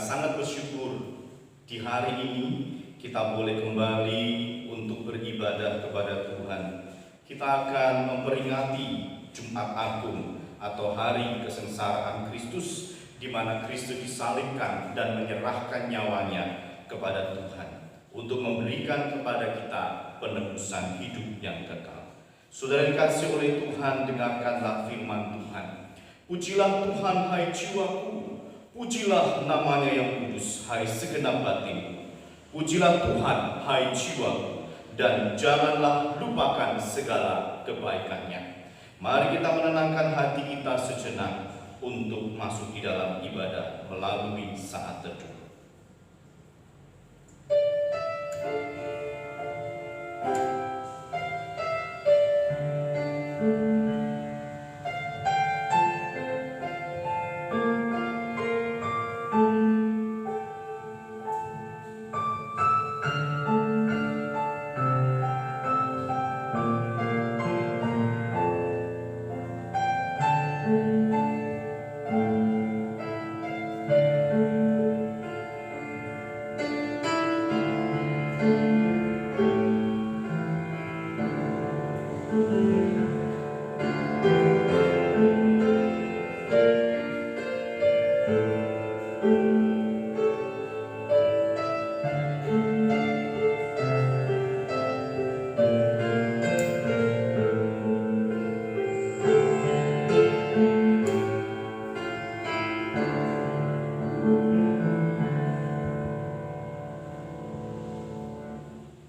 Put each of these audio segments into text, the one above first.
sangat bersyukur di hari ini kita boleh kembali untuk beribadah kepada Tuhan. Kita akan memperingati Jumat Agung atau hari kesengsaraan Kristus, di mana Kristus disalibkan dan menyerahkan nyawanya kepada Tuhan untuk memberikan kepada kita penebusan hidup yang kekal. Saudara yang dikasihi oleh Tuhan, dengarkanlah firman Tuhan. Pujilah Tuhan, hai jiwaku, pujilah namanya yang kudus, hai segenap batinku. Pujilah Tuhan, hai jiwaku, dan janganlah lupakan segala kebaikannya. Mari kita menenangkan hati kita sejenak untuk masuk di dalam ibadah melalui saat teduh.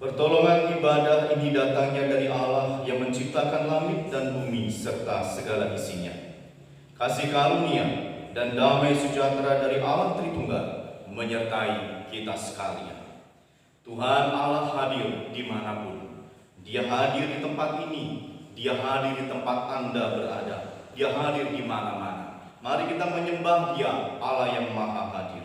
Pertolongan ibadah ini datangnya dari Allah yang menciptakan langit dan bumi serta segala isinya. Kasih karunia dan damai sejahtera dari Allah Tritunggal menyertai kita sekalian. Tuhan Allah hadir dimanapun. Dia hadir di tempat ini, Dia hadir di tempat Anda berada, Dia hadir di mana-mana. Mari kita menyembah Dia, Allah yang Maha Hadir.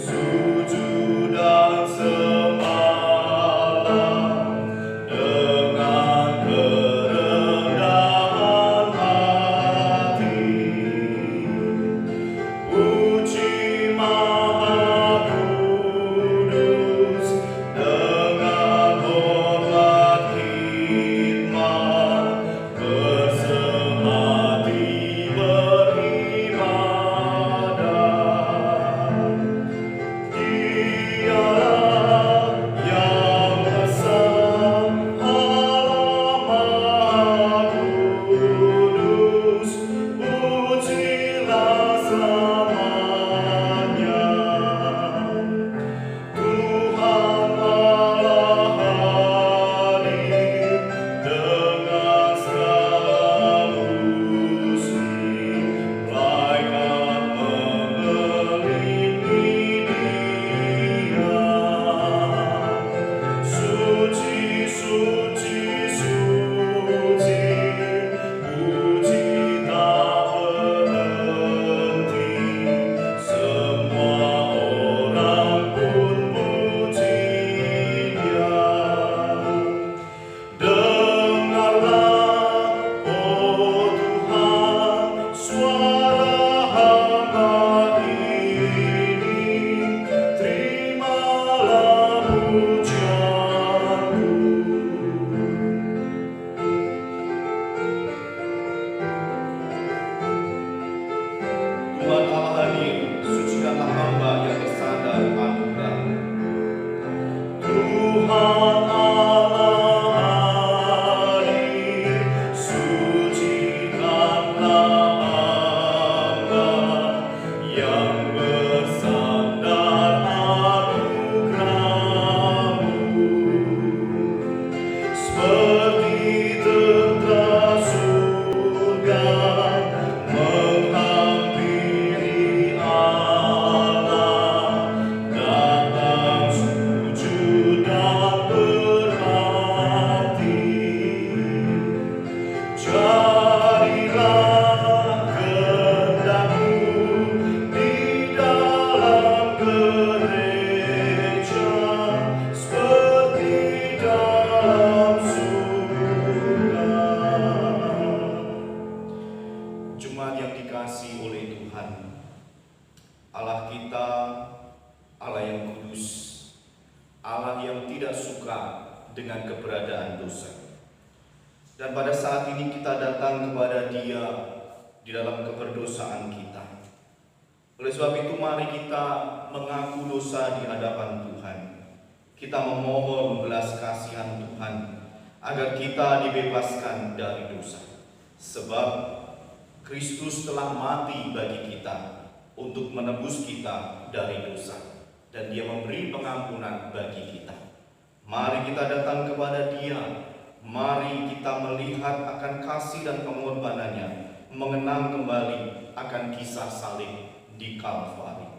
Sujud dan sembah. datang kepada Dia di dalam keberdosaan kita. Oleh sebab itu mari kita mengaku dosa di hadapan Tuhan. Kita memohon belas kasihan Tuhan agar kita dibebaskan dari dosa. Sebab Kristus telah mati bagi kita untuk menebus kita dari dosa, dan Dia memberi pengampunan bagi kita. Mari kita datang kepada Dia. Mari kita melihat akan kasih dan pengorbanannya, mengenang kembali akan kisah salib di Kalvari.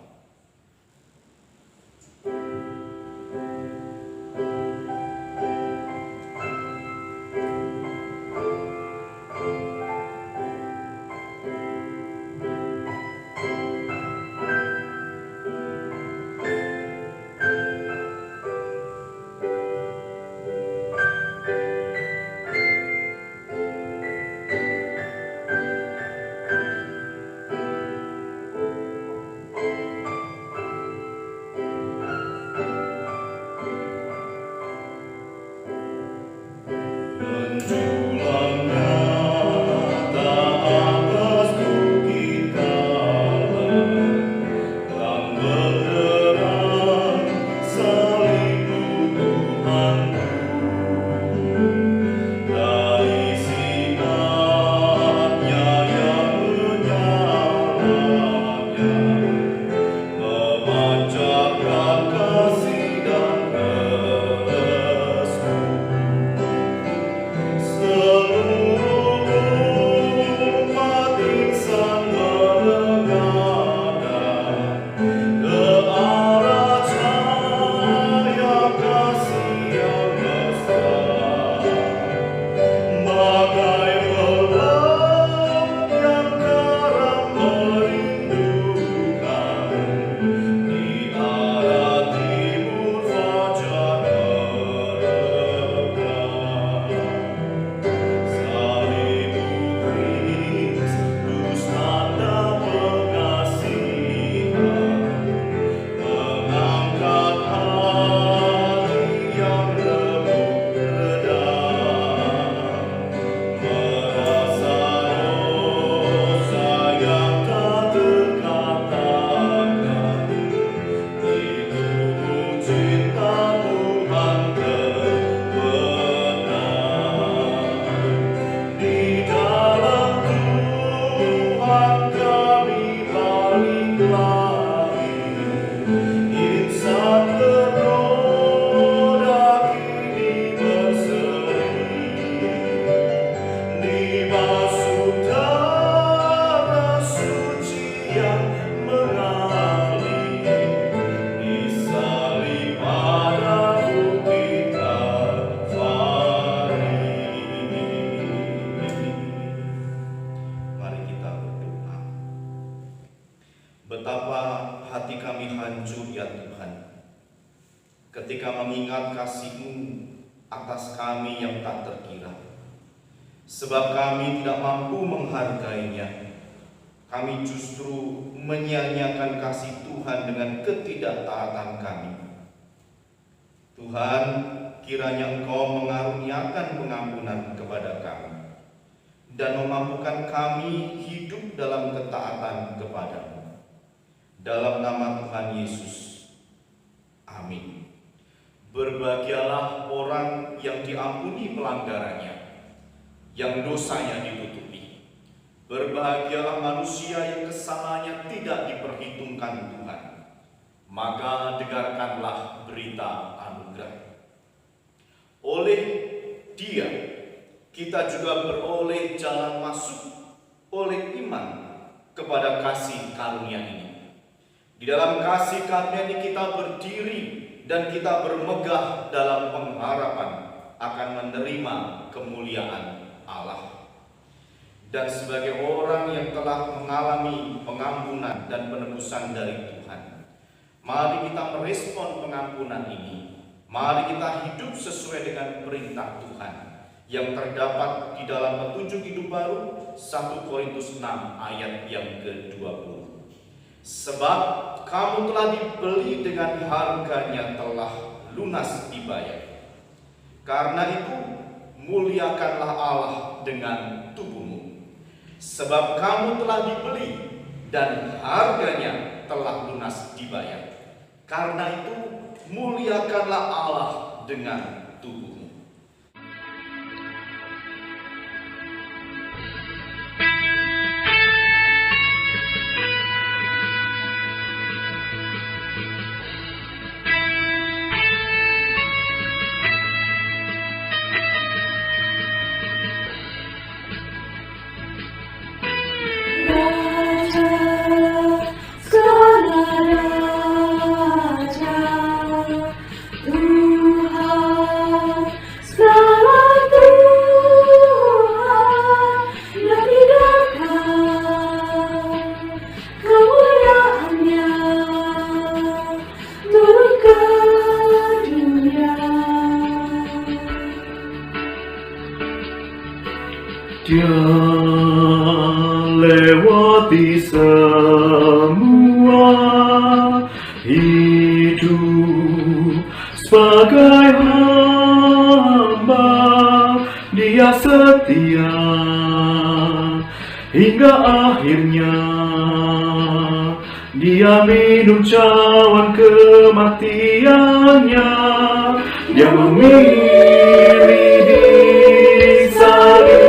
Betapa hati kami hancur ya Tuhan, ketika mengingat kasih-Mu atas kami yang tak terkira. Sebab kami tidak mampu menghargainya, kami justru menyia-nyiakan kasih Tuhan dengan ketidaktaatan kami. Tuhan, kiranya Engkau mengaruniakan pengampunan kepada kami dan memampukan kami hidup dalam ketaatan kepada-Mu. Dalam nama Tuhan Yesus, amin. Berbahagialah orang yang diampuni pelanggarannya, yang dosanya ditutupi. Berbahagialah manusia yang kesalahannya tidak diperhitungkan Tuhan. Maka dengarkanlah berita anugerah. Oleh Dia, kita juga beroleh jalan masuk oleh iman kepada kasih karunia ini. Di dalam kasih karunia ini kita berdiri dan kita bermegah dalam pengharapan akan menerima kemuliaan Allah. Dan sebagai orang yang telah mengalami pengampunan dan penebusan dari Tuhan, mari kita merespon pengampunan ini. Mari kita hidup sesuai dengan perintah Tuhan yang terdapat di dalam petunjuk hidup baru 1 Korintus 6 ayat yang ke-20. Sebab kamu telah dibeli dengan harganya telah lunas dibayar. Karena itu muliakanlah Allah dengan tubuhmu. Sebab kamu telah dibeli dan harganya telah lunas dibayar. Karena itu muliakanlah Allah dengan tubuhmu. Dia lewati semua hidup sebagai hamba. Dia setia hingga akhirnya. Dia minum cawan kematiannya. Dia memilih di salib.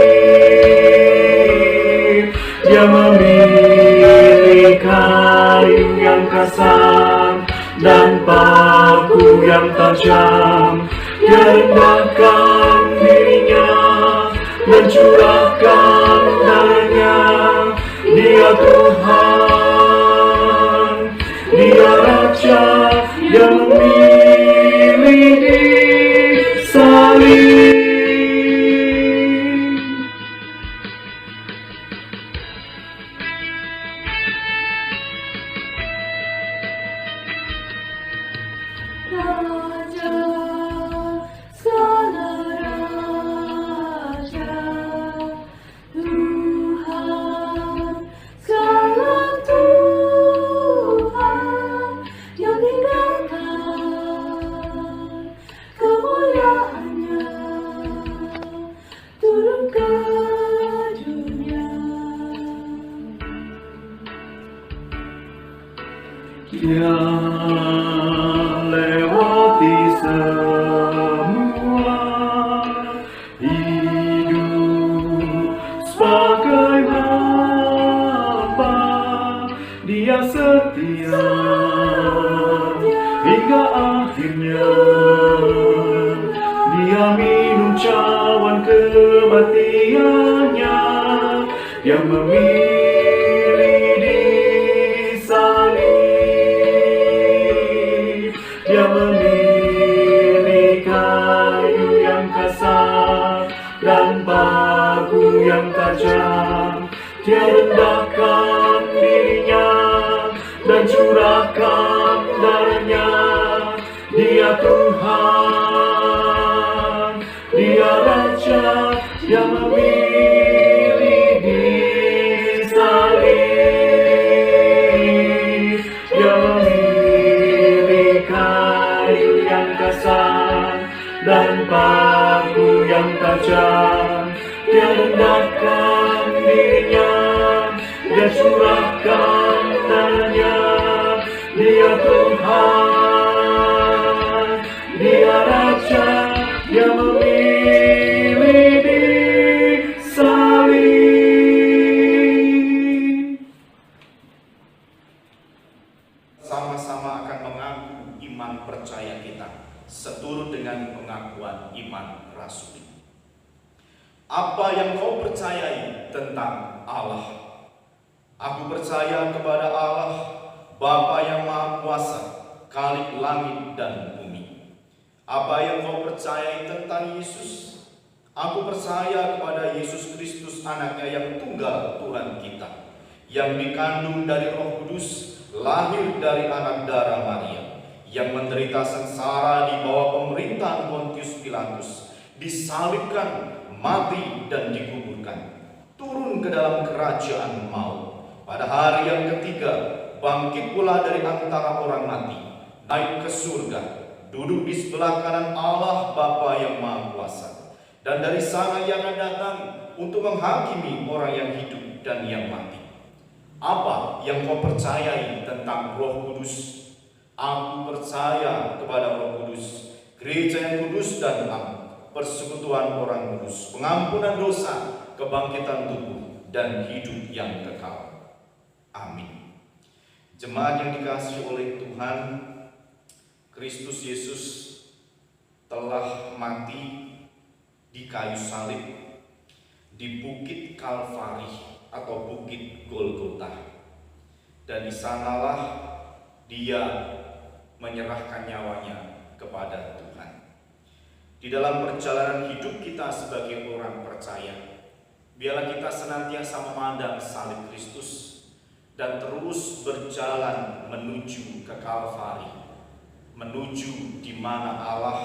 Dia memilih kayu yang kasar dan paku yang tajam. Dia rendahkan dirinya dan curahkan darahnya. Dia Tuhan, Dia Raja yang memilih di salib. Raja, segala raja, Tuhan, segala Tuhan, yang tinggalkan kemuliaannya turun ke dunia. Dia lewati semua hidup sebagai hamba. Dia setia hingga akhirnya. Dia minum cawan kematiannya. Dia memilih di salib. Dia memilih kayu yang kasar dan paku yang tajam. Dia rendahkan dirinya dan curahkan darahnya. Dia Tuhan, Dia Raja yang memilih di salib. Dia memilih kayu yang kasar dan paku yang tajam. Dia rendahkan dirinya dan curahkan darahnya. Dia Tuhan, Dia Raja yang memilih di salib. Sama-sama akan mengaku iman percaya kita seturut dengan pengakuan iman rasuli. Apa yang kau percayai tentang Allah? Aku percaya kepada Allah, Bapa yang Maha Kuasa, Khalik langit dan bumi. Apa yang kau percayai tentang Yesus? Aku percaya kepada Yesus Kristus, anaknya yang tunggal Tuhan kita, yang dikandung dari Roh Kudus, lahir dari anak darah Maria, yang menderita sengsara di bawah pemerintahan Pontius Pilatus, disalibkan, mati dan dikuburkan, turun ke dalam kerajaan maut. Pada hari yang ketiga, bangkit pula dari antara orang mati, naik ke surga, duduk di sebelah kanan Allah Bapa yang Maha Kuasa. Dan dari sana ia akan datang untuk menghakimi orang yang hidup dan yang mati. Apa yang kau percayai tentang Roh Kudus? Aku percaya kepada Roh Kudus, gereja yang kudus dan am, persekutuan orang kudus, pengampunan dosa, kebangkitan tubuh, dan hidup yang kekal. Amin. Jemaat yang dikasihi oleh Tuhan, Kristus Yesus telah mati di kayu salib di Bukit Kalvari atau Bukit Golgota. Dan di sanalah dia menyerahkan nyawanya kepada Tuhan. Di dalam perjalanan hidup kita sebagai orang percaya, biarlah kita senantiasa memandang salib Kristus dan terus berjalan menuju ke Kalvari, menuju di mana Allah,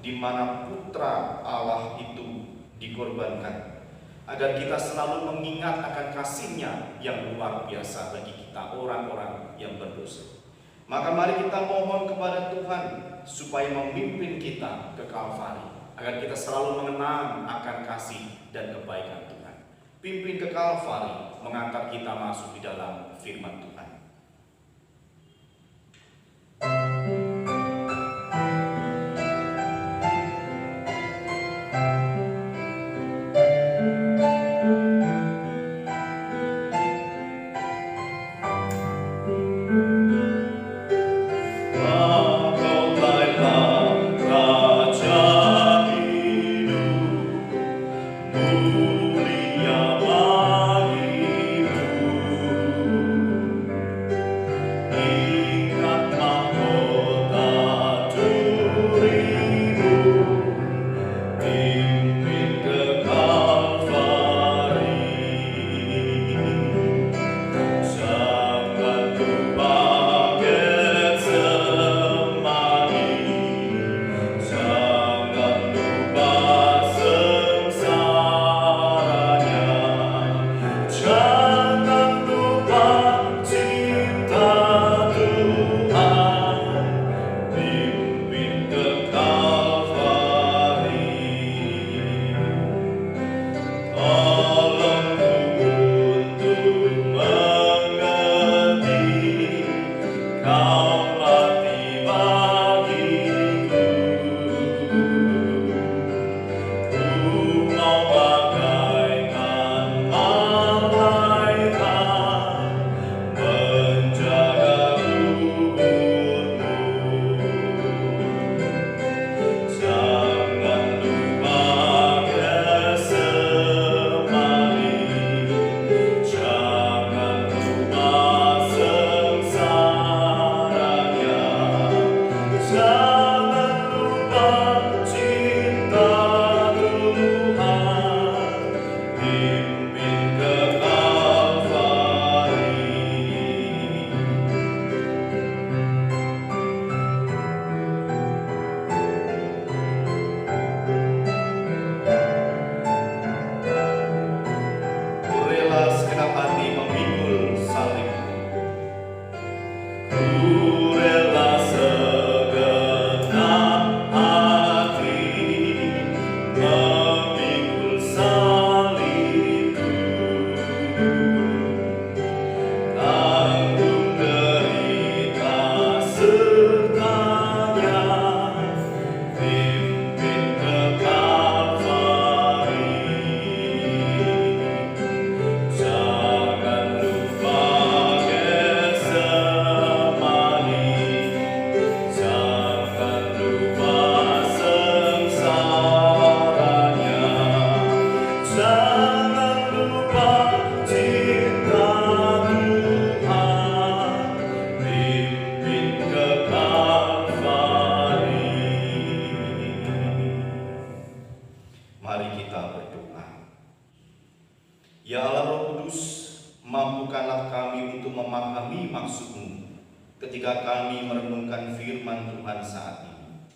di mana Putra Allah itu dikorbankan, agar kita selalu mengingat akan kasih-Nya yang luar biasa bagi kita orang-orang yang berdosa. Maka mari kita mohon kepada Tuhan supaya memimpin kita ke Kalvari, agar kita selalu mengenang akan kasih dan kebaikan Tuhan. Pimpin ke Kalvari, mengantar kita masuk di dalam firman Tuhan. mampukanlah kami untuk memahami maksud-Mu ketika kami merenungkan firman Tuhan saat ini.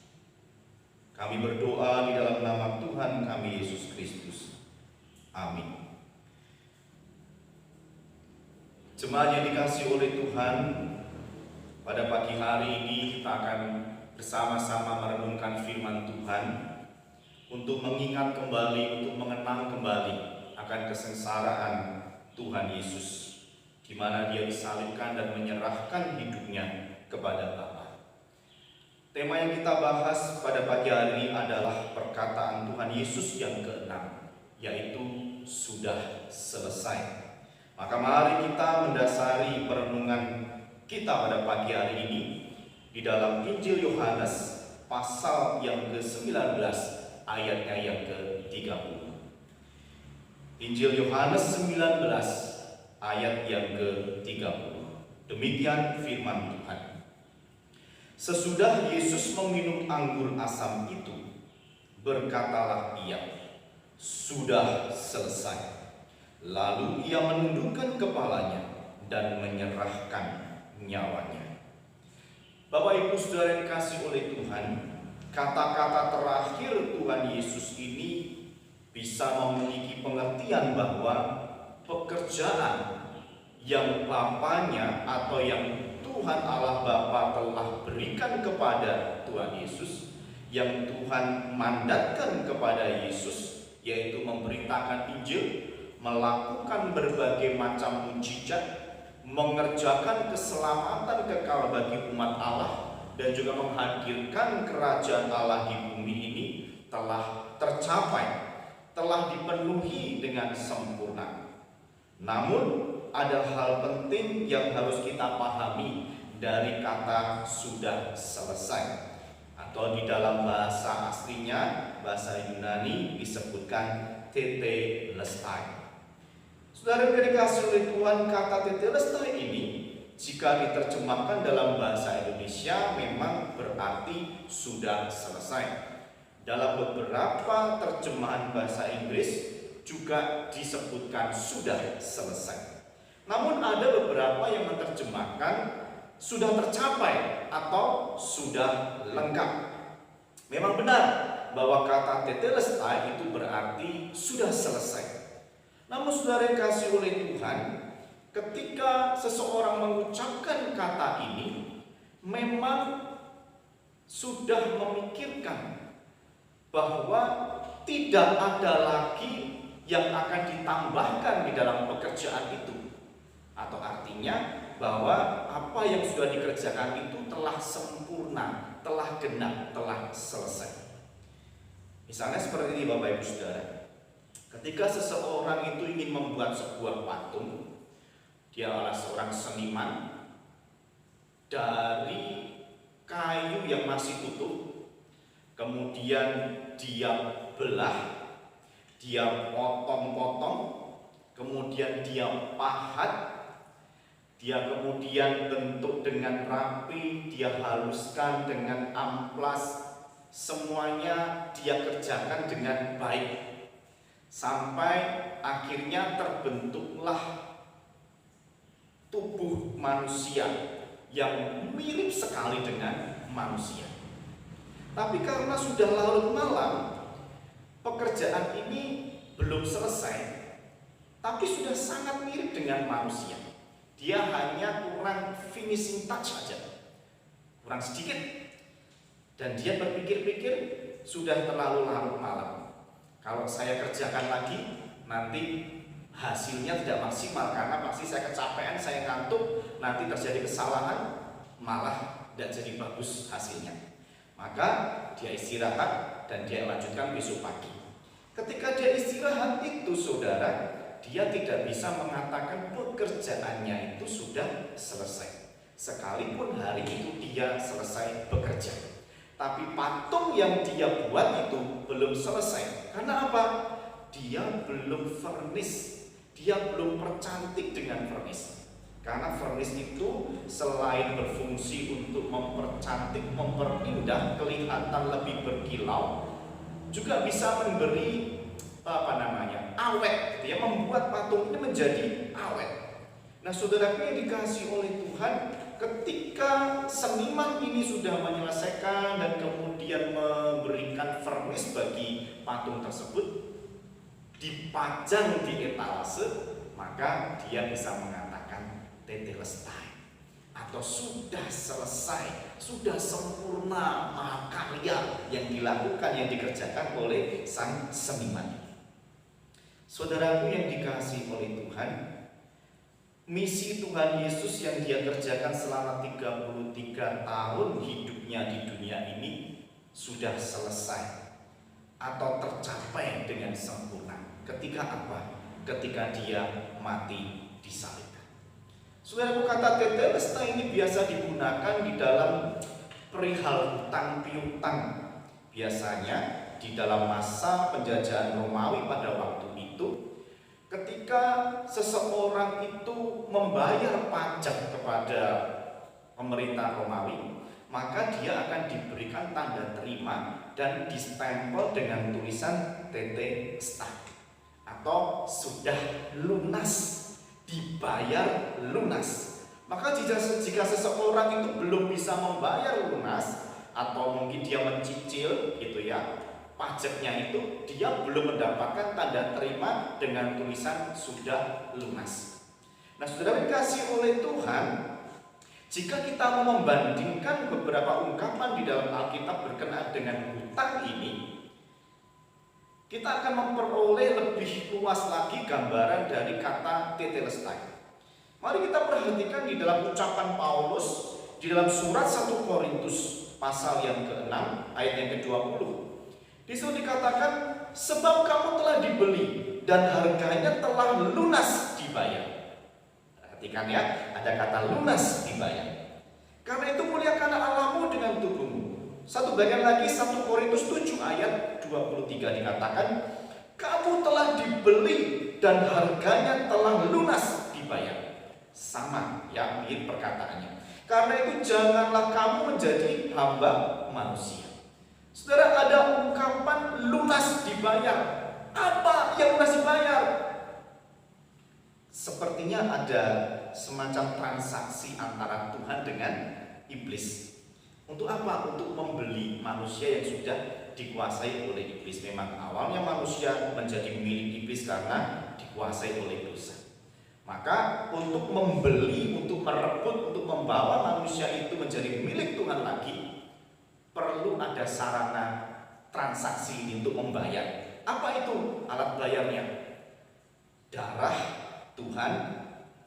Kami berdoa di dalam nama Tuhan kami Yesus Kristus. Amin. Jemaat yang dikasihi oleh Tuhan, pada pagi hari ini kita akan bersama-sama merenungkan firman Tuhan untuk mengingat kembali, untuk mengenang kembali akan kesengsaraan Tuhan Yesus, di mana dia disalibkan dan menyerahkan hidupnya kepada Bapa. Tema yang kita bahas pada pagi hari ini adalah perkataan Tuhan Yesus yang keenam, yaitu sudah selesai. Maka mari kita mendasari perenungan kita pada pagi hari ini di dalam Injil Yohanes pasal yang ke-19 ayatnya yang ke-30. Injil Yohanes 19 ayat yang ke-30. Demikian firman Tuhan. Sesudah Yesus meminum anggur asam itu, berkatalah ia, "Sudah selesai." Lalu ia menundukkan kepalanya dan menyerahkan nyawanya. Bapak Ibu Saudara yang dikasihi oleh Tuhan, kata-kata terakhir Tuhan Yesus ini bisa memiliki pengertian bahwa pekerjaan yang Bapanya atau yang Tuhan Allah Bapa telah berikan kepada Tuhan Yesus, yang Tuhan mandatkan kepada Yesus, yaitu memberitakan Injil, melakukan berbagai macam mujizat, mengerjakan keselamatan kekal bagi umat Allah, dan juga menghadirkan kerajaan Allah di bumi ini telah tercapai, telah dipenuhi dengan sempurna. Namun ada hal penting yang harus kita pahami dari kata sudah selesai, atau di dalam bahasa aslinya, bahasa Yunani disebutkan tetelestai. Saudara yang dikasihi oleh Tuhan, kata tetelestai ini jika diterjemahkan dalam bahasa Indonesia memang berarti sudah selesai. Dalam beberapa terjemahan bahasa Inggris juga disebutkan sudah selesai. Namun ada beberapa yang menerjemahkan sudah tercapai atau sudah lengkap. Memang benar bahwa kata tetelestai itu berarti sudah selesai. Namun saudara yang kasih oleh Tuhan, ketika seseorang mengucapkan kata ini, memang sudah memikirkan bahwa tidak ada lagi yang akan ditambahkan di dalam pekerjaan itu. Atau artinya bahwa apa yang sudah dikerjakan itu telah sempurna, telah genap, telah selesai. Misalnya seperti ini Bapak Ibu Saudara. Ketika seseorang itu ingin membuat sebuah patung, dia adalah seorang seniman, dari kayu yang masih utuh, kemudian dia belah, dia potong-potong, kemudian dia pahat, dia kemudian bentuk dengan rapi, dia haluskan dengan amplas, semuanya dia kerjakan dengan baik. Sampai akhirnya terbentuklah tubuh manusia yang mirip sekali dengan manusia. Tapi karena sudah larut malam, pekerjaan ini belum selesai, tapi sudah sangat mirip dengan manusia. Dia hanya kurang finishing touch saja, kurang sedikit. Dan dia berpikir-pikir, sudah terlalu larut malam. Kalau saya kerjakan lagi, nanti hasilnya tidak maksimal karena pasti saya kecapean, saya ngantuk, nanti terjadi kesalahan, malah tidak jadi bagus hasilnya. Maka dia istirahat dan dia lanjutkan besok pagi. Ketika dia istirahat itu saudara, dia tidak bisa mengatakan pekerjaannya itu sudah selesai, sekalipun hari itu dia selesai bekerja. Tapi patung yang dia buat itu belum selesai. Karena apa? Dia belum furnish, dia belum percantik dengan furnish. Karena furnish itu selain berfungsi untuk mempercantik, memperindah, kelihatan lebih berkilau, juga bisa memberi awet, dia membuat patung ini menjadi awet. Nah, saudaraku yang dikasihi oleh Tuhan, ketika seniman ini sudah menyelesaikan dan kemudian memberikan furnish bagi patung tersebut, dipajang di etalase, maka dia bisa mengatakan tetelestai, atau sudah selesai, sudah sempurna mahakarya yang dilakukan, yang dikerjakan oleh sang seniman. Saudaraku yang dikasihi oleh Tuhan, misi Tuhan Yesus yang dia kerjakan selama 33 tahun hidupnya di dunia ini sudah selesai atau tercapai dengan sempurna. Ketika apa? Ketika dia mati disalibkan. Saudaraku, kata tetelestai ini biasa digunakan di dalam perihal hutang piutang. Biasanya di dalam masa penjajahan Romawi pada waktu itu, ketika seseorang itu membayar pajak kepada pemerintah Romawi, maka dia akan diberikan tanda terima dan distempel dengan tulisan tetelestai atau sudah lunas, dibayar lunas. Maka jika seseorang itu belum bisa membayar lunas atau mungkin dia mencicil gitu ya, pajaknya itu, dia belum mendapatkan tanda terima dengan tulisan sudah lunas. Nah, saudara dikasih oleh Tuhan, jika kita mau membandingkan beberapa ungkapan di dalam Alkitab berkenaan dengan hutang ini, kita akan memperoleh lebih luas lagi gambaran dari kata tetelestai. Mari kita perhatikan di dalam ucapan Paulus di dalam surat 1 Korintus pasal yang ke-6 ayat yang ke-20. Di situ dikatakan, sebab kamu telah dibeli dan harganya telah lunas dibayar. Perhatikan ya, ada kata lunas dibayar. Karena itu muliakanlah Allahmu dengan tubuhmu. Satu bagian lagi 1 Korintus 7 ayat 23 dikatakan, kamu telah dibeli dan harganya telah lunas dibayar. Sama ya, mirip perkataannya. Karena itu janganlah kamu menjadi hamba manusia. Saudara, ada ungkapan lunas dibayar. Apa yang lunas dibayar? Sepertinya ada semacam transaksi antara Tuhan dengan iblis. Untuk apa? Untuk membeli manusia yang sudah dikuasai oleh iblis. Memang awalnya manusia menjadi milik iblis karena dikuasai oleh dosa. Maka untuk membeli, untuk merebut, untuk membawa manusia itu menjadi milik Tuhan lagi, perlu ada sarana transaksi ini untuk membayar. Apa itu alat bayarnya? Darah Tuhan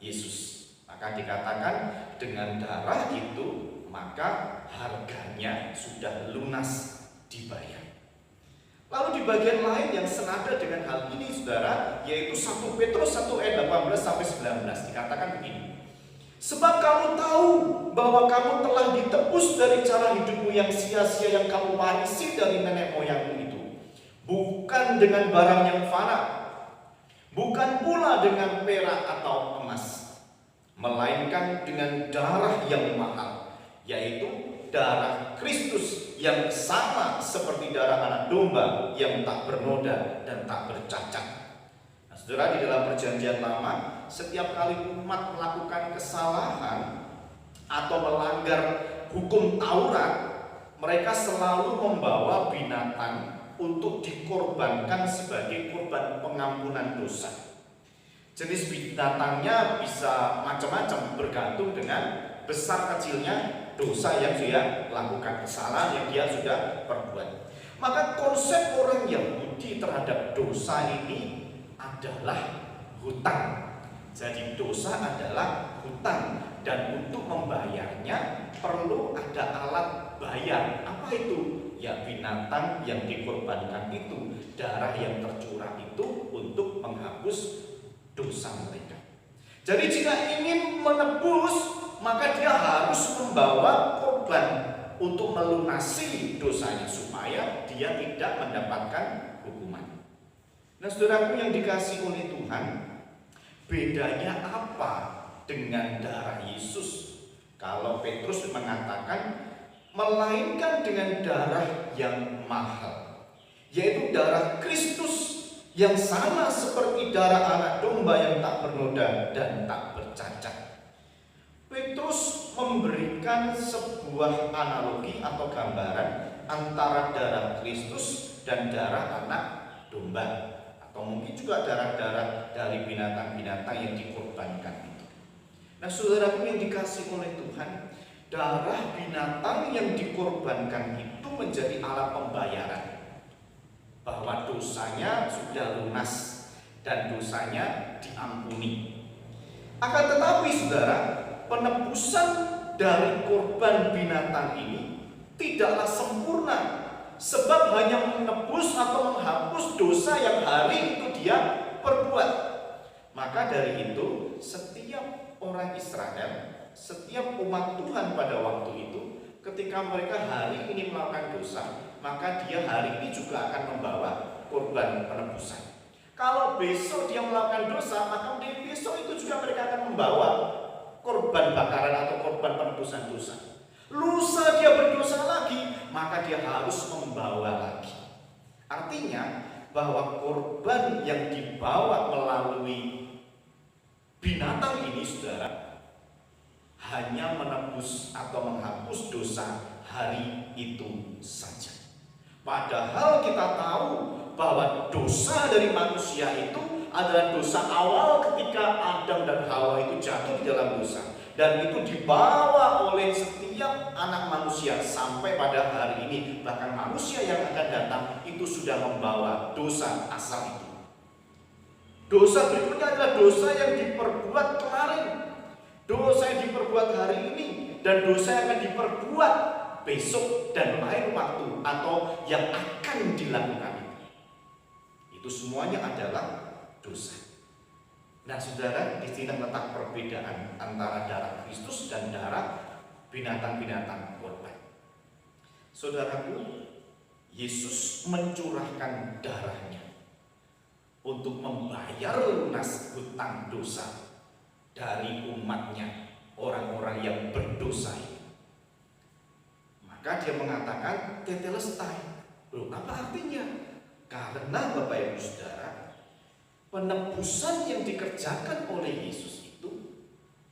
Yesus. Maka dikatakan dengan darah itu, maka harganya sudah lunas dibayar. Lalu di bagian lain yang senada dengan hal ini, saudara, yaitu 1 Petrus 1 ayat 18-19 dikatakan begini. Sebab kamu tahu bahwa kamu telah ditebus dari cara hidupmu yang sia-sia yang kamu warisi dari nenek moyangmu itu, bukan dengan barang yang fana, bukan pula dengan perak atau emas, melainkan dengan darah yang mahal, yaitu darah Kristus yang sama seperti darah anak domba yang tak bernoda dan tak bercacat. Nah, saudara, di dalam perjanjian lama, setiap kali umat melakukan kesalahan atau melanggar hukum Taurat, mereka selalu membawa binatang untuk dikorbankan sebagai korban pengampunan dosa. Jenis binatangnya bisa macam-macam bergantung dengan besar kecilnya dosa yang dia lakukan, kesalahan yang dia sudah perbuat. Maka konsep orang Yahudi terhadap dosa ini adalah hutang. Jadi dosa adalah hutang, dan untuk membayarnya perlu ada alat bayar. Apa itu? Ya, binatang yang dikorbankan itu, darah yang tercurah itu untuk menghapus dosa mereka. Jadi jika ingin menebus, maka dia harus membawa korban untuk melunasi dosanya supaya dia tidak mendapatkan hukuman. Nah, saudaraku yang dikasihi oleh Tuhan, bedanya apa dengan darah Yesus? Kalau Petrus mengatakan melainkan dengan darah yang mahal, yaitu darah Kristus yang sama seperti darah anak domba yang tak bernoda dan tak bercacat. Petrus memberikan sebuah analogi atau gambaran antara darah Kristus dan darah anak domba, atau mungkin juga darah-darah dari binatang-binatang yang dikorbankan itu. Nah, saudaraku yang dikasihi oleh Tuhan, darah binatang yang dikorbankan itu menjadi alat pembayaran bahwa dosanya sudah lunas dan dosanya diampuni. Akan tetapi saudara, penebusan dari korban binatang ini tidaklah sempurna, sebab hanya menebus atau menghapus dosa yang hari itu dia perbuat. Maka dari itu, setiap orang Israel, setiap umat Tuhan pada waktu itu, ketika mereka hari ini melakukan dosa, maka dia hari ini juga akan membawa korban penebusan. Kalau besok dia melakukan dosa, maka besok itu juga mereka akan membawa korban bakaran atau korban penebusan dosa. Lusa dia berdosa lagi, maka dia harus membawa lagi. Artinya bahwa korban yang dibawa melalui binatang ini, saudara, hanya menebus atau menghapus dosa hari itu saja. Padahal kita tahu bahwa dosa dari manusia itu adalah dosa awal ketika Adam dan Hawa itu jatuh di dalam dosa, dan itu dibawa oleh setiap anak manusia sampai pada hari ini. Bahkan manusia yang akan datang itu sudah membawa dosa asal itu. Dosa berikutnya adalah dosa yang diperbuat kemarin, dosa yang diperbuat hari ini, dan dosa yang akan diperbuat besok dan lain waktu atau yang akan dilakukan. Itu semuanya adalah dosa. Nah saudara, di sini terletak perbedaan antara darah Kristus dan darah binatang-binatang korban. Saudaraku, Yesus mencurahkan darahnya untuk membayar lunas hutang dosa dari umatnya, orang-orang yang berdosa itu. Maka dia mengatakan tetelestai. Loh, apa artinya? Karena Bapak Ibu Saudara, penebusan yang dikerjakan oleh Yesus itu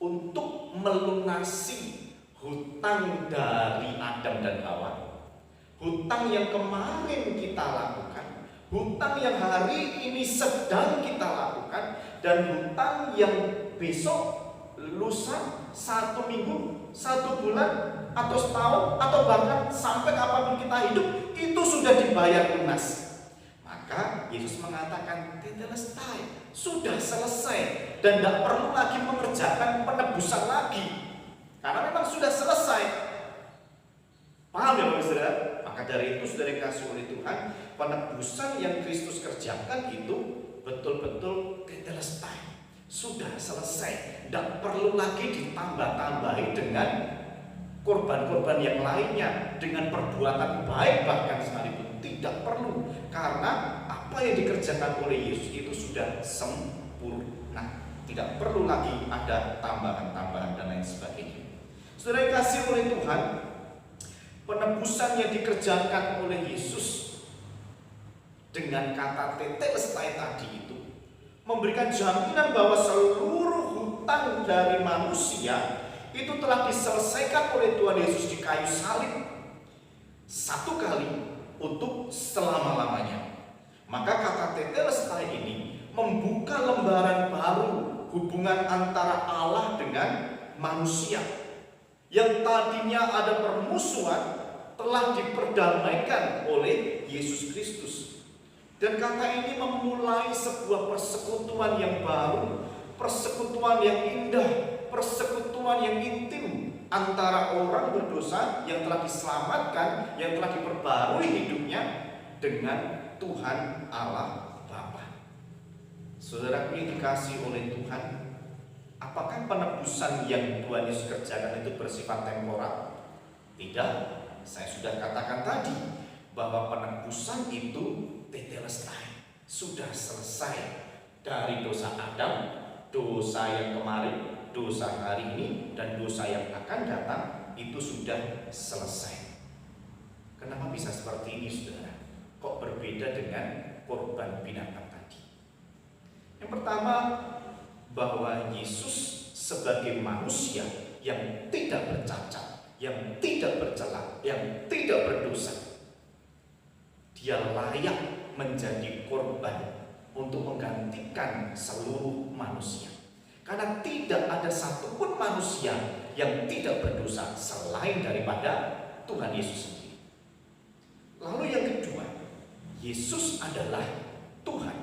untuk melunasi hutang dari Adam dan Hawa, hutang yang kemarin kita lakukan, hutang yang hari ini sedang kita lakukan, dan hutang yang besok, lusa, 1 minggu, 1 bulan, atau setahun, atau bahkan sampai kapanpun kita hidup, itu sudah dibayar lunas. Maka Yesus mengatakan tetelestai, sudah selesai, dan tidak perlu lagi mengerjakan penebusan lagi, karena memang sudah selesai. Paham ya Bapak Saudara? Maka dari itu saudara dikasih oleh Tuhan, penebusan yang Kristus kerjakan itu betul-betul tetelestai, sudah selesai, tidak perlu lagi ditambah-tambahi dengan korban-korban yang lainnya, dengan perbuatan baik bahkan sekalipun tidak perlu, karena apa yang dikerjakan oleh Yesus itu sudah sempurna, tidak perlu lagi ada tambahan-tambahan dan lain sebagainya. Saudara dikasih oleh Tuhan, penebusan yang dikerjakan oleh Yesus dengan kata tetelestai tadi itu memberikan jaminan bahwa seluruh hutang dari manusia itu telah diselesaikan oleh Tuhan Yesus di kayu salib satu kali untuk selama-lamanya. Maka kata tetelestai ini membuka lembaran baru hubungan antara Allah dengan manusia. Yang tadinya ada permusuhan telah diperdamaikan oleh Yesus Kristus. Dan kata ini memulai sebuah persekutuan yang baru, persekutuan yang indah, persekutuan yang intim antara orang berdosa yang telah diselamatkan, yang telah diperbarui hidupnya dengan Tuhan Allah Bapa. Saudaraku yang dikasihi oleh Tuhan, apakah penebusan yang Tuhan Yesus kerjakan itu bersifat temporal? Tidak. Saya sudah katakan tadi bahwa penebusan itu tetelestai, sudah selesai dari dosa Adam, dosa yang kemarin, dosa hari ini, dan dosa yang akan datang, itu sudah selesai. Kenapa bisa seperti ini saudara? Kok berbeda dengan korban binatang tadi? Yang pertama, bahwa Yesus sebagai manusia yang tidak bercacat, yang tidak bercela, yang tidak berdosa, dia layak menjadi korban untuk menggantikan seluruh manusia. Karena tidak ada satupun manusia yang tidak berdosa selain daripada Tuhan Yesus sendiri. Lalu yang kedua, Yesus adalah Tuhan.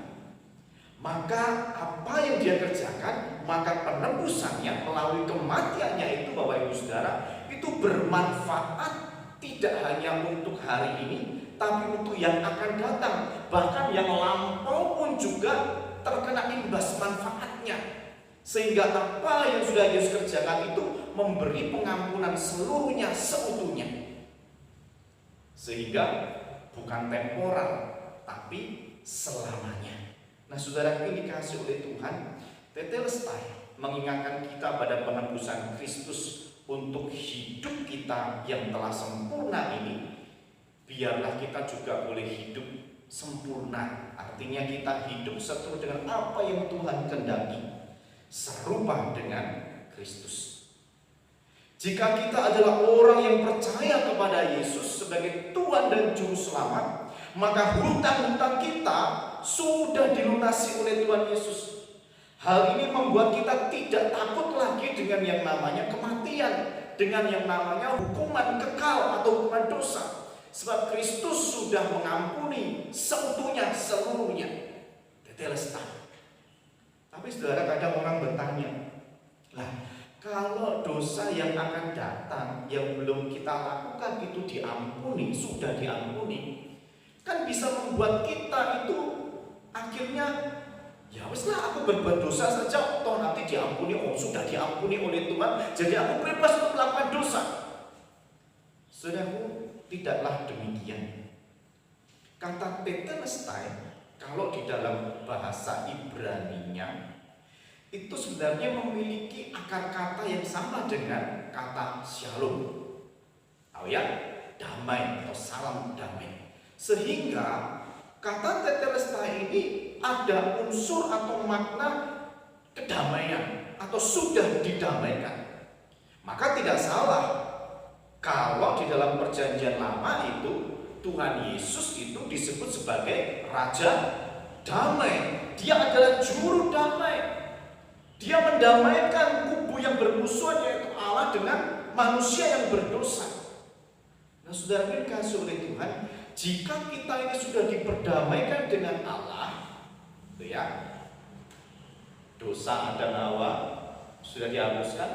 Maka apa yang dia kerjakan, maka penebusan penebusannya melalui kematiannya itu, Bapak Ibu Saudara, itu bermanfaat tidak hanya untuk hari ini, tapi untuk yang akan datang. Bahkan yang lampau pun juga terkena imbas manfaatnya. Sehingga apa yang sudah Yesus kerjakan itu memberi pengampunan seluruhnya, seutuhnya. Sehingga bukan temporal, tapi selamanya. Nah, saudara, ini dikasih oleh Tuhan, Tetelestai mengingatkan kita pada penebusan Kristus untuk hidup kita yang telah sempurna ini. Biarlah kita juga boleh hidup sempurna. Artinya kita hidup seturut dengan apa yang Tuhan kehendaki, serupa dengan Kristus. Jika kita adalah orang yang percaya kepada Yesus sebagai Tuhan dan Juru Selamat, maka hutang-hutang kita sudah dilunasi oleh Tuhan Yesus. Hal ini membuat kita tidak takut lagi dengan yang namanya kematian, dengan yang namanya hukuman kekal atau hukuman dosa. Sebab Kristus sudah mengampuni seutuhnya, seluruhnya. Tetelestai. Tapi saudara, kadang orang bertanya, lah kalau dosa yang akan datang yang belum kita lakukan itu diampuni, sudah diampuni, kan bisa membuat kita itu akhirnya, ya wes lah, aku berbuat dosa saja, toh nanti diampuni, sudah diampuni oleh Tuhan, jadi aku bebas untuk melakukan dosa. Saudaraku, tidaklah demikian. Kata Tetelestai, kalau di dalam bahasa Ibrani-nya itu sebenarnya memiliki akar kata yang sama dengan kata shalom. Tahu ya? Damai atau salam damai. Sehingga kata Tetelestai ini ada unsur atau makna kedamaian atau sudah didamaikan. Maka tidak salah kalau di dalam perjanjian lama itu Tuhan Yesus itu disebut sebagai Raja Damai. Dia adalah juru damai. Dia mendamaikan kubu yang bermusuhan, yaitu Allah dengan manusia yang berdosa. Nah, saudara, dikasih oleh Tuhan, jika kita ini sudah diperdamaikan dengan Allah, itu ya, dosa Adam dan Hawa sudah dihapuskan,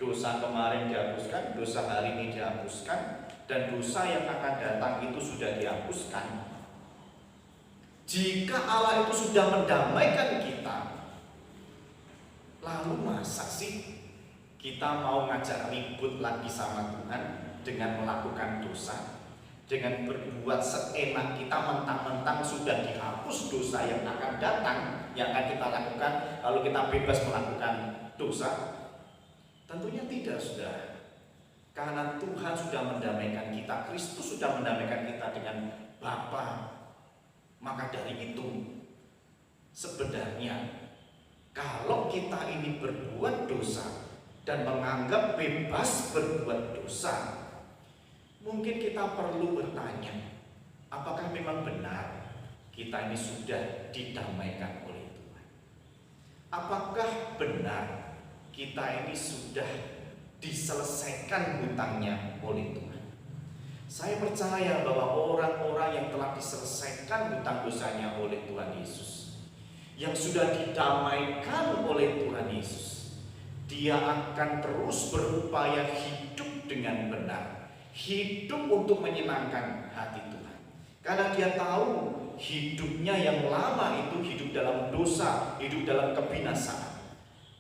dosa kemarin dihapuskan, dosa hari ini dihapuskan, dan dosa yang akan datang itu sudah dihapuskan. Jika Allah itu sudah mendamaikan kita, lalu masa sih kita mau ngajak ribut lagi sama Tuhan dengan melakukan dosa, dengan berbuat seenak kita, mentang-mentang sudah dihapus dosa yang akan datang, yang akan kita lakukan, lalu kita bebas melakukan dosa? Tentunya tidak, saudara. Karena Tuhan sudah mendamaikan kita, Kristus sudah mendamaikan kita dengan Bapa. Maka dari itu, sebenarnya kalau kita ini berbuat dosa dan menganggap bebas berbuat dosa, mungkin kita perlu bertanya, apakah memang benar kita ini sudah didamaikan oleh Tuhan? Apakah benar kita ini sudah diselesaikan hutangnya oleh Tuhan? Saya percaya bahwa orang-orang yang telah diselesaikan hutang dosanya oleh Tuhan Yesus, yang sudah didamaikan oleh Tuhan Yesus, dia akan terus berupaya hidup dengan benar, hidup untuk menyenangkan hati Tuhan. Karena dia tahu hidupnya yang lama itu hidup dalam dosa, hidup dalam kebinasaan.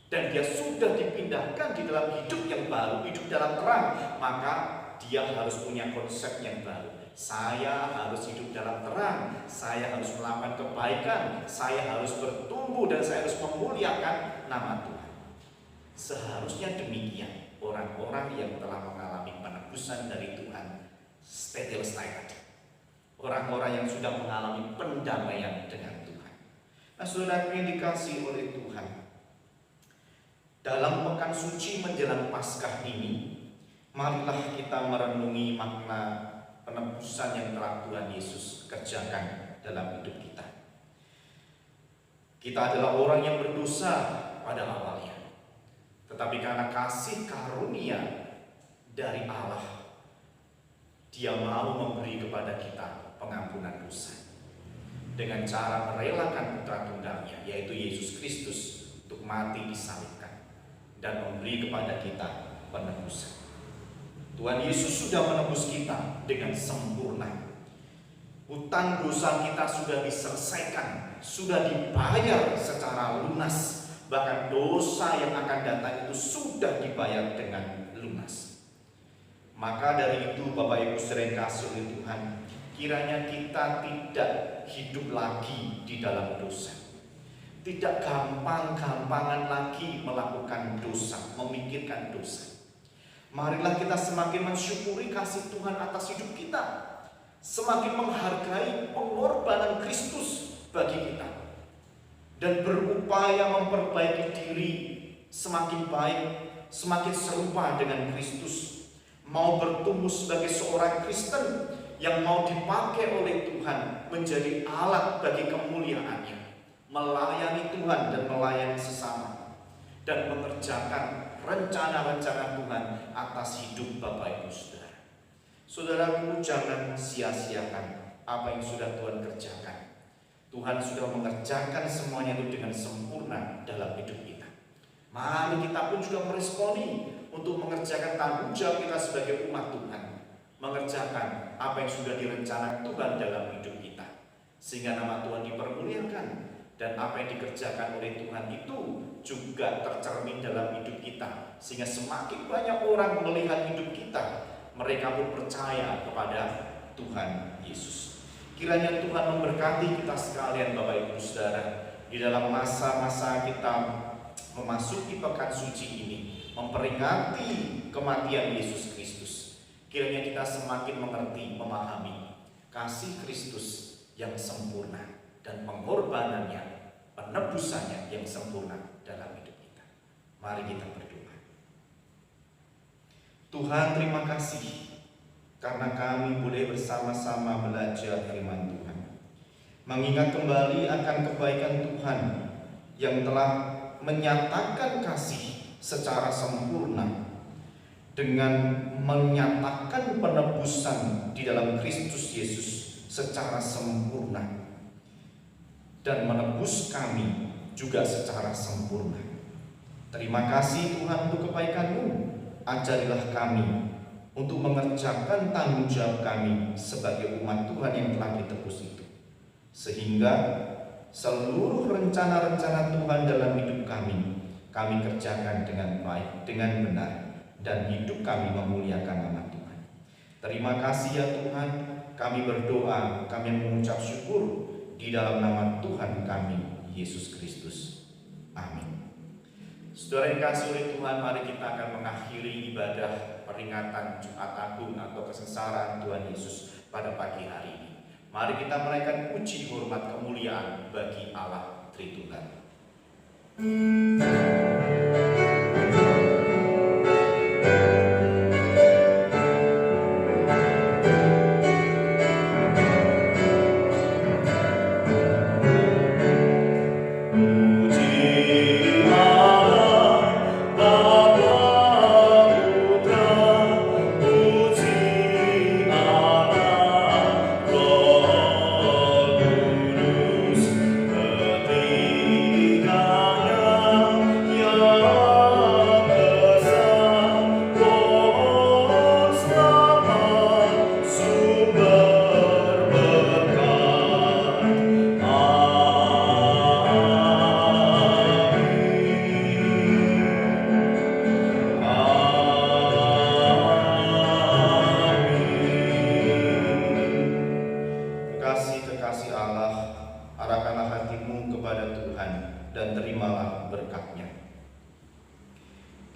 Dan dia sudah dipindahkan di dalam hidup yang baru, hidup dalam terang. Maka dia harus punya konsep yang baru. Saya harus hidup dalam terang, saya harus melakukan kebaikan, saya harus bertumbuh, dan saya harus memuliakan nama Tuhan. Seharusnya demikian orang-orang yang telah mengalami penebusan dari Tuhan, Tetelestai, orang-orang yang sudah mengalami pendamaian dengan Tuhan. Nah, saudara yang dikasihi oleh Tuhan, dalam pekan suci menjelang Paskah ini, marilah kita merenungi makna penebusan yang telah Tuhan Yesus kerjakan dalam hidup kita. Kita adalah orang yang berdosa pada awalnya, tetapi karena kasih karunia dari Allah, Dia mau memberi kepada kita pengampunan dosa dengan cara merelakan putra tunggalnya, yaitu Yesus Kristus, untuk mati disalibkan. memberi kepada kita penebusan. Tuhan Yesus sudah menebus kita dengan sempurna. Hutang dosa kita sudah diselesaikan, sudah dibayar secara lunas. Bahkan dosa yang akan datang itu sudah dibayar dengan lunas. Maka dari itu Bapak Ibu sering kasih oleh Tuhan, kiranya kita tidak hidup lagi di dalam dosa. Tidak gampang-gampangan lagi melakukan dosa, memikirkan dosa. Marilah kita semakin mensyukuri kasih Tuhan atas hidup kita, semakin menghargai pengorbanan Kristus bagi kita, dan berupaya memperbaiki diri semakin baik, semakin serupa dengan Kristus. Mau bertumbuh sebagai seorang Kristen yang mau dipakai oleh Tuhan menjadi alat bagi kemuliaan-Nya, melayani Tuhan dan melayani sesama, dan mengerjakan rencana-rencana Tuhan atas hidup Bapak Ibu Saudara. Saudaraku, jangan sia-siakan apa yang sudah Tuhan kerjakan. Tuhan sudah mengerjakan semuanya itu dengan sempurna dalam hidup kita. Mari kita pun juga meresponi untuk mengerjakan tanggung jawab kita sebagai umat Tuhan, mengerjakan apa yang sudah direncanakan Tuhan dalam hidup kita, sehingga nama Tuhan dipermuliakan, dan apa yang dikerjakan oleh Tuhan itu juga tercermin dalam hidup kita, sehingga semakin banyak orang melihat hidup kita, mereka pun percaya kepada Tuhan Yesus. Kiranya Tuhan memberkati kita sekalian Bapak Ibu Saudara, di dalam masa-masa kita memasuki pekan suci ini, memperingati kematian Yesus Kristus. Kiranya kita semakin mengerti, memahami kasih Kristus yang sempurna dan pengorbanannya, penebusannya yang sempurna dalam hidup kita. Mari kita berdoa. Tuhan, terima kasih karena kami boleh bersama-sama belajar firman Tuhan, mengingat kembali akan kebaikan Tuhan yang telah menyatakan kasih secara sempurna dengan menyatakan penebusan di dalam Kristus Yesus secara sempurna, dan menebus kami juga secara sempurna. Terima kasih Tuhan untuk kebaikan-Mu. Ajarilah kami untuk mengerjakan tanggung jawab kami sebagai umat Tuhan yang telah ditebus itu, sehingga seluruh rencana-rencana Tuhan dalam hidup kami kerjakan dengan baik, dengan benar, dan hidup kami memuliakan nama Tuhan. Terima kasih ya Tuhan, kami berdoa, kami mengucap syukur di dalam nama Tuhan kami, Yesus Kristus. Amin. Saudara yang kasih oleh Tuhan, mari kita akan mengakhiri ibadah peringatan Jumat Agung atau kesengsaraan Tuhan Yesus pada pagi hari ini. Mari kita menaikkan puji, hormat, kemuliaan bagi Allah Tritunggal.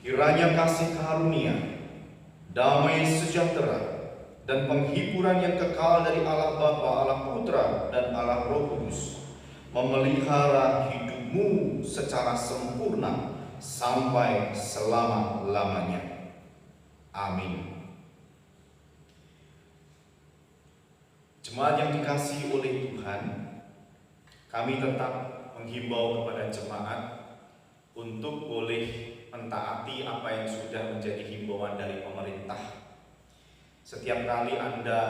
Kiranya kasih karunia, damai sejahtera, dan penghiburan yang kekal dari Allah Bapa, Allah Putra, dan Allah Roh Kudus memelihara hidupmu secara sempurna sampai selama-lamanya. Amin. Jemaat yang dikasihi oleh Tuhan, kami tetap menghimbau kepada jemaat untuk boleh mentaati apa yang sudah menjadi himbauan dari pemerintah. Setiap kali Anda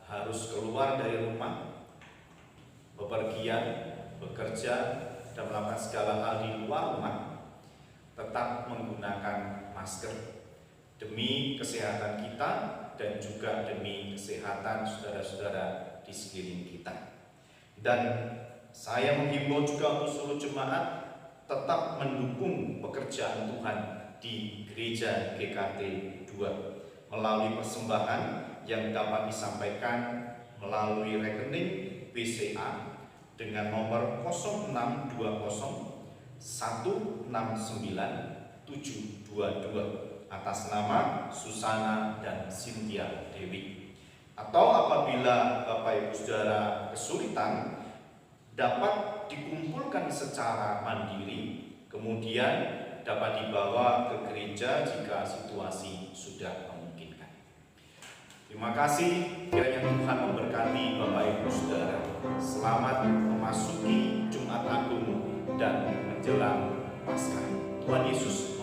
harus keluar dari rumah, bepergian, bekerja, dan melakukan segala hal di luar rumah, tetap menggunakan masker demi kesehatan kita dan juga demi kesehatan saudara-saudara di sekeliling kita. Dan saya menghimbau juga untuk seluruh jemaat tetap mendukung pekerjaan Tuhan di gereja GKT 2 melalui persembahan yang dapat disampaikan melalui rekening BCA dengan nomor 0620 169 722 atas nama Susana dan Cynthia Dewi. Atau apabila Bapak Ibu Saudara kesulitan, dapat dikumpulkan secara mandiri, kemudian dapat dibawa ke gereja jika situasi sudah memungkinkan. Terima kasih, kiranya Tuhan memberkati Bapak Ibu Saudara. Selamat memasuki Jumat Agung dan menjelang Paskah. Tuhan Yesus